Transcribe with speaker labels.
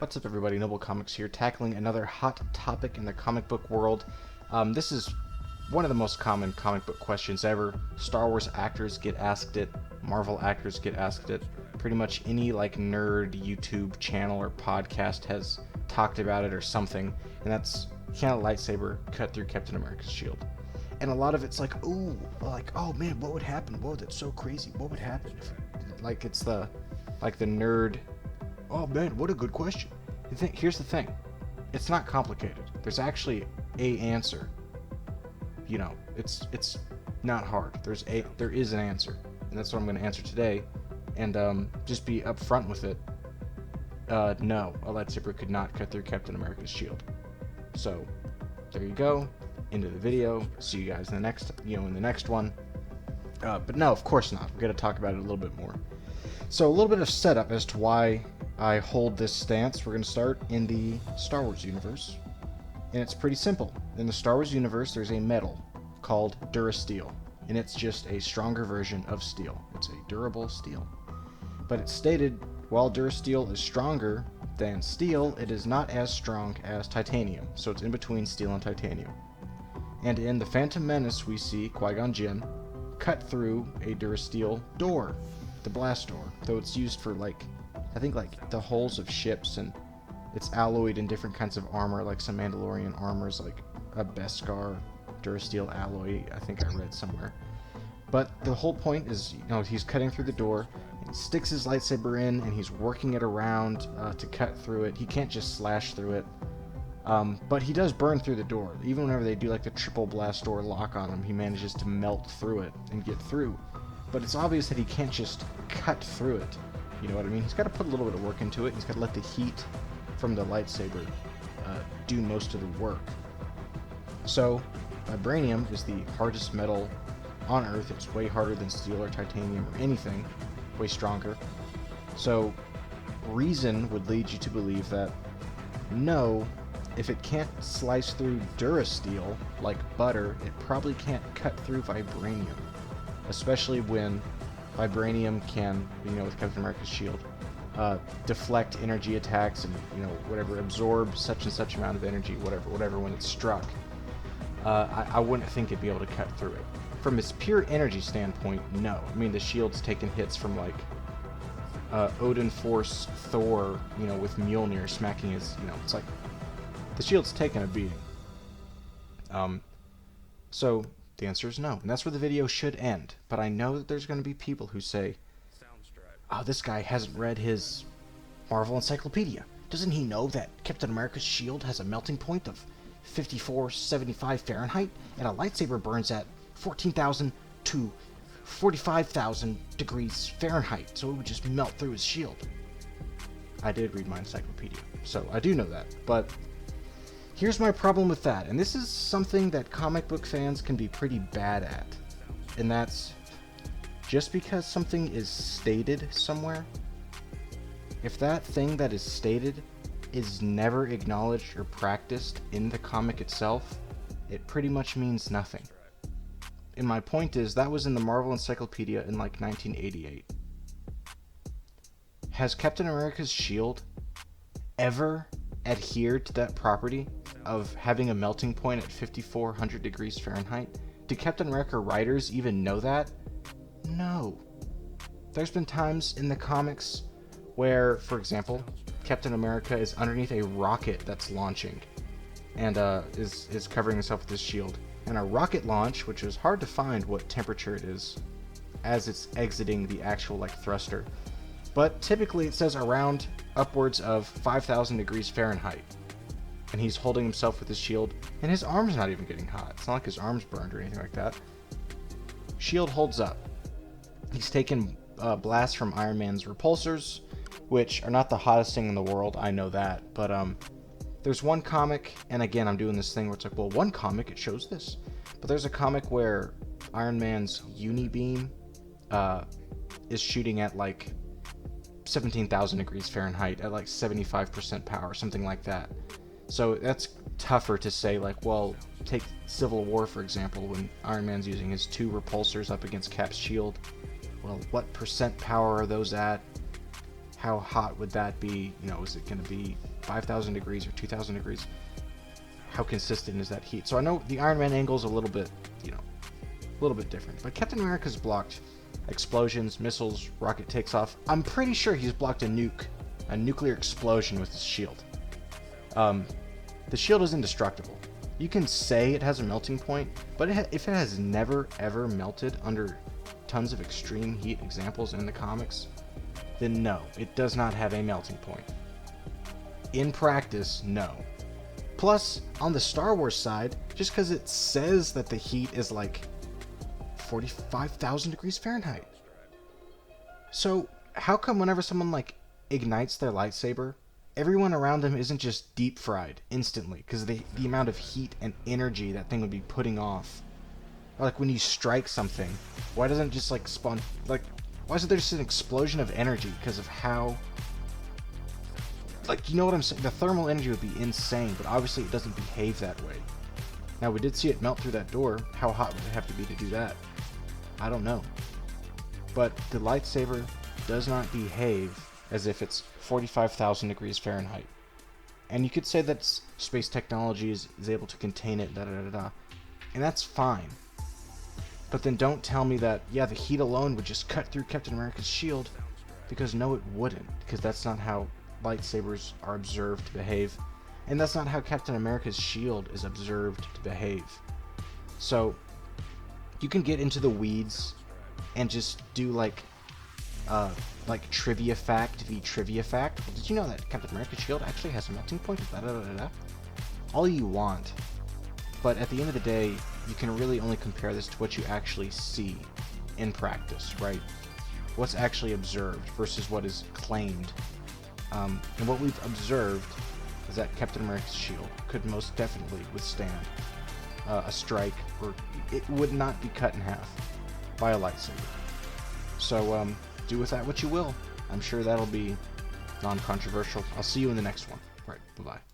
Speaker 1: What's up, everybody? Noble Comics here, tackling another hot topic in the comic book world. This is one of the most common comic book questions ever. Star Wars actors get asked it, Marvel actors get asked it. Pretty much any nerd YouTube channel or podcast has talked about it or something, and that's, can a lightsaber cut through Captain America's shield? And a lot of it's oh man, what would happen? Whoa, that's so crazy. What would happen if, it's the nerd. Oh man, what a good question. Here's the thing. It's not complicated. There's actually a answer. You know, it's not hard. There is an answer. And that's what I'm going to answer today. And just be upfront with it. No, a lightsaber could not cut through Captain America's shield. So, there you go. Into the video. See you guys in the next one. But no, of course not. We're going to talk about it a little bit more. So a little bit of setup as to why I hold this stance. We're going to start in the Star Wars universe. And it's pretty simple. In the Star Wars universe, there's a metal called Durasteel. And it's just a stronger version of steel. It's a durable steel. But it's stated, while Durasteel is stronger than steel, it is not as strong as titanium. So it's in between steel and titanium. And in The Phantom Menace, we see Qui-Gon Jinn cut through a Durasteel door. The blast door, though it's used for I think the hulls of ships, and it's alloyed in different kinds of armor, like some Mandalorian armors, like a Beskar Durasteel alloy, I think I read somewhere. But the whole point is, he's cutting through the door, he sticks his lightsaber in, and he's working it around to cut through it. He can't just slash through it, but he does burn through the door. Even whenever they do the triple blast door lock on him, he manages to melt through it and get through. But it's obvious that he can't just cut through it. You know what I mean? He's got to put a little bit of work into it. He's got to let the heat from the lightsaber do most of the work. So, vibranium is the hardest metal on Earth. It's way harder than steel or titanium or anything. Way stronger. So, reason would lead you to believe that, no, if it can't slice through Durasteel like butter, it probably can't cut through vibranium. Especially when vibranium can, with Captain America's shield, deflect energy attacks and, whatever, absorb such and such amount of energy, whatever, when it's struck. I wouldn't think it'd be able to cut through it. From its pure energy standpoint, no. I mean, the shield's taken hits from, Odin Force Thor, with Mjolnir smacking his, it's the shield's taken a beating. So the answer is no, and that's where the video should end. But I know that there's going to be people who say, oh, this guy hasn't read his Marvel Encyclopedia. Doesn't he know that Captain America's shield has a melting point of 5475 Fahrenheit, and a lightsaber burns at 14,000 to 45,000 degrees Fahrenheit, so it would just melt through his shield? I did read my encyclopedia, so I do know that, but here's my problem with that, and this is something that comic book fans can be pretty bad at, and that's just because something is stated somewhere, if that thing that is stated is never acknowledged or practiced in the comic itself, it pretty much means nothing. And my point is, that was in the Marvel Encyclopedia in 1988. Has Captain America's shield ever adhered to that property of having a melting point at 5,400 degrees Fahrenheit? Do Captain America writers even know that? No. There's been times in the comics where, for example, Captain America is underneath a rocket that's launching and is covering himself with his shield. And a rocket launch, which is hard to find what temperature it is as it's exiting the actual thruster, but typically it says around upwards of 5,000 degrees Fahrenheit. And he's holding himself with his shield, and his arm's not even getting hot. It's not like his arm's burned or anything like that. Shield holds up. He's taken blasts from Iron Man's repulsors, which are not the hottest thing in the world, I know that, but there's one comic, and again, I'm doing this thing where it's well, one comic, it shows this. But there's a comic where Iron Man's Unibeam is shooting at 17,000 degrees Fahrenheit at 75% power, something like that. So that's tougher to say, well, take Civil War, for example, when Iron Man's using his 2 repulsors up against Cap's shield. Well, what percent power are those at? how hot would that be? You know, is it going to be 5,000 degrees or 2,000 degrees? How consistent is that heat? So I know the Iron Man angle is a little bit, you know, a little bit different. But Captain America's blocked explosions, missiles, rocket takes off. I'm pretty sure he's blocked a nuclear explosion with his shield. The shield is indestructible. You can say it has a melting point, but if it has never ever melted under tons of extreme heat examples in the comics, then no, it does not have a melting point. In practice, no. Plus, on the Star Wars side, just because it says that the heat is like 45,000 degrees Fahrenheit. So, how come whenever someone like ignites their lightsaber, everyone around them isn't just deep fried instantly because the amount of heat and energy that thing would be putting off? Or like when you strike something, why doesn't it just like spawn, like, why isn't there just an explosion of energy because of how, like, you know what I'm saying? The thermal energy would be insane, but obviously it doesn't behave that way. Now, we did see it melt through that door. How hot would it have to be to do that? I don't know. But the lightsaber does not behave as if it's 45,000 degrees Fahrenheit. And you could say that space technology is able to contain it, and that's fine. But then don't tell me that, yeah, the heat alone would just cut through Captain America's shield, because no, it wouldn't, because that's not how lightsabers are observed to behave, and that's not how Captain America's shield is observed to behave. So, you can get into the weeds and just do like trivia fact v trivia fact. Well, did you know that Captain America's shield actually has a melting point? All you want. But at the end of the day, you can really only compare this to what you actually see in practice, right? What's actually observed versus what is claimed. And what we've observed is that Captain America's shield could most definitely withstand a strike, or it would not be cut in half by a lightsaber. So, do with that what you will. I'm sure that'll be non-controversial. I'll see you in the next one. All right, bye-bye.